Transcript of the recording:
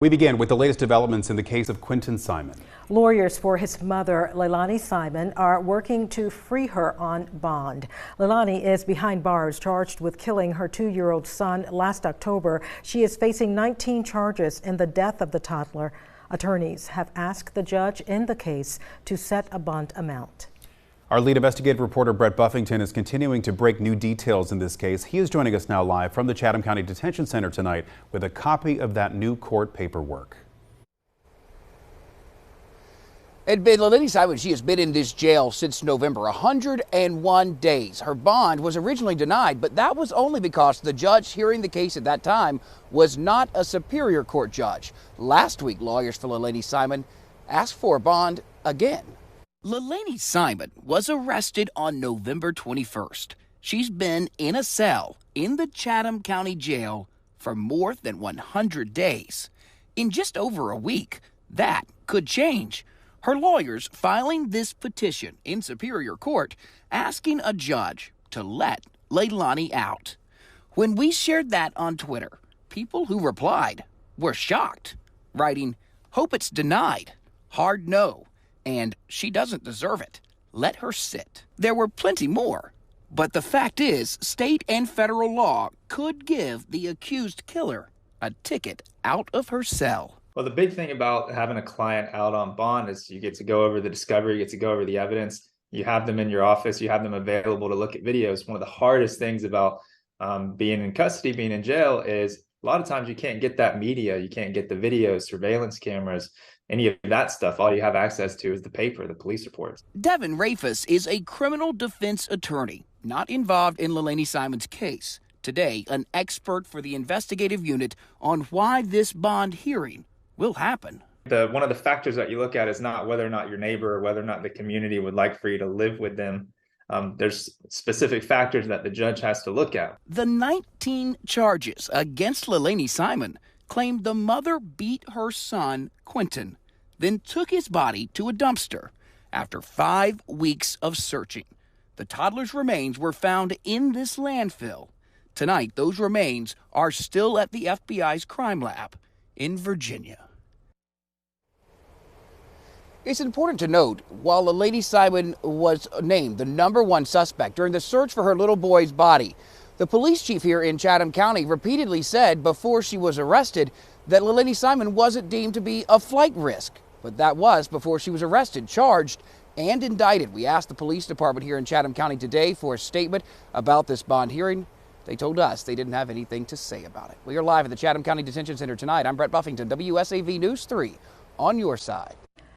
We begin with the latest developments in the case of Quinton Simon. Lawyers for his mother, Leilani Simon, are working to free her on bond. Leilani is behind bars, charged with killing her 2-year-old son last October. She is facing 19 charges in the death of the toddler. Attorneys have asked the judge in the case to set a bond amount. Our lead investigative reporter Brett Buffington is continuing to break new details in this case. He is joining us now live from the Chatham County Detention Center tonight with a copy of that new court paperwork. And Leilani Simon, she has been in this jail since November, 101 days. Her bond was originally denied, but that was only because the judge hearing the case at that time was not a Superior Court judge. Last week, lawyers for Leilani Simon asked for a bond again. Leilani Simon was arrested on November 21st. She's been in a cell in the Chatham County Jail for more than 100 days. In just over a week, that could change. Her lawyers filing this petition in Superior Court asking a judge to let Leilani out. When we shared that on Twitter, people who replied were shocked, writing, "Hope it's denied, hard no, and she doesn't deserve it. Let her sit." There were plenty more, but the fact is, state and federal law could give the accused killer a ticket out of her cell. Well, the big thing about having a client out on bond is you get to go over the discovery, you get to go over the evidence, you have them in your office, you have them available to look at videos. One of the hardest things about being in custody, being in jail, is a lot of times you can't get that media, you can't get the videos, surveillance cameras, any of that stuff. All you have access to is the paper, the police reports. Devin Rafus is a criminal defense attorney not involved in Leilani Simon's case. Today, an expert for the investigative unit on why this bond hearing will happen. One of the factors that you look at is not whether or not your neighbor or whether or not the community would like for you to live with them. There's specific factors that the judge has to look at. The 19 charges against Leilani Simon claimed the mother beat her son, Quinton, then took his body to a dumpster. After 5 weeks of searching, the toddler's remains were found in this landfill. Tonight, those remains are still at the FBI's crime lab in Virginia. It's important to note, while Leilani Simon was named the #1 suspect during the search for her little boy's body, the police chief here in Chatham County repeatedly said before she was arrested that Leilani Simon wasn't deemed to be a flight risk. But that was before she was arrested, charged, and indicted. We asked the police department here in Chatham County today for a statement about this bond hearing. They told us they didn't have anything to say about it. We are live at the Chatham County Detention Center tonight. I'm Brett Buffington, WSAV News 3, on your side.